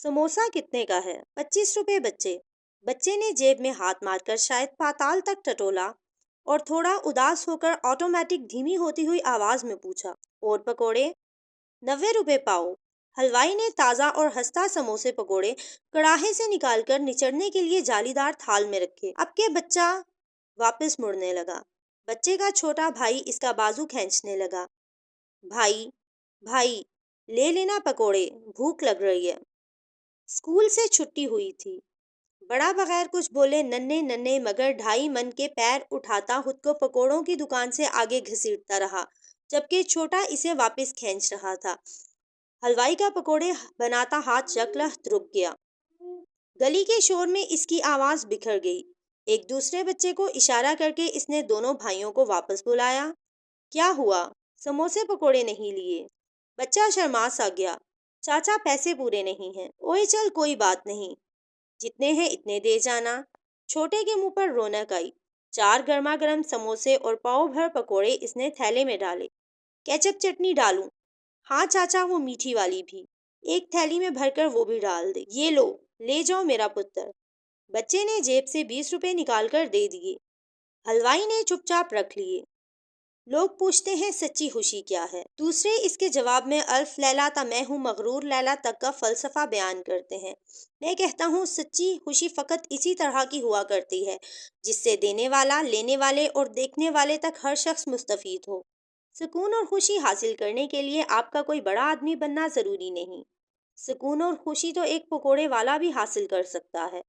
سموسا کتنے کا ہے؟ 25 روپے بچے۔ بچے نے جیب میں ہاتھ مار کر شاید پاتال تک ٹٹولا اور تھوڑا اداس ہو کر آٹومیٹک دھیمی ہوتی ہوئی آواز میں پوچھا، اور پکوڑے؟ 90 روپے پاؤ۔ حلوائی نے تازہ اور ہنستا سموسے پکوڑے کڑاہے سے نکال کر نچڑنے کے لیے جالی دار تھال میں رکھے۔ اب کہ بچہ واپس مڑنے لگا، بچے کا چھوٹا بھائی اس کا بازو کھینچنے لگا۔ بھائی بھائی لے لینا پکوڑے، بھوک لگ رہی ہے۔ اسکول سے چھٹی ہوئی تھی۔ بڑا بغیر کچھ بولے ننھے ننھے مگر 2.5 من کے پیر اٹھاتا خود کو پکوڑوں کی دکان سے آگے گھسیٹتا رہا، جبکہ چھوٹا اسے واپس کھینچ رہا تھا۔ حلوائی کا پکوڑے بناتا ہاتھ یکلخت رک گیا۔ گلی کے شور میں اس کی آواز بکھر گئی۔ ایک دوسرے بچے کو اشارہ کر کے اس نے دونوں بھائیوں کو واپس بلایا۔ کیا ہوا؟ سموسے پکوڑے نہیں لیے؟ بچہ شرما سا گیا۔ چاچا پیسے پورے نہیں ہیں۔ اوئے چل کوئی بات نہیں، جتنے ہیں اتنے دے جانا۔ چھوٹے کے منہ پر رونق آئی۔ 4 گرما گرم سموسے اور پاؤ بھر پکوڑے اس نے تھیلے میں ڈالے۔ کیچپ چٹنی ڈالوں؟ ہاں چاچا، وہ میٹھی والی بھی۔ ایک تھیلی میں بھر کر وہ بھی ڈال دے۔ یہ لو، لے جاؤ میرا پتر۔ بچے نے جیب سے 20 روپے نکال کر دے دیے۔ حلوائی نے چپ چاپ رکھ لیے۔ لوگ پوچھتے ہیں سچی خوشی کیا ہے؟ دوسرے اس کے جواب میں الف لیلا تا میں ہوں مغرور لیلا تک کا فلسفہ بیان کرتے ہیں۔ میں کہتا ہوں سچی خوشی فقط اسی طرح کی ہوا کرتی ہے جس سے دینے والا، لینے والے اور دیکھنے والے تک ہر شخص مستفید ہو۔ سکون اور خوشی حاصل کرنے کے لیے آپ کا کوئی بڑا آدمی بننا ضروری نہیں۔ سکون اور خوشی تو ایک پکوڑے والا بھی حاصل کر سکتا ہے۔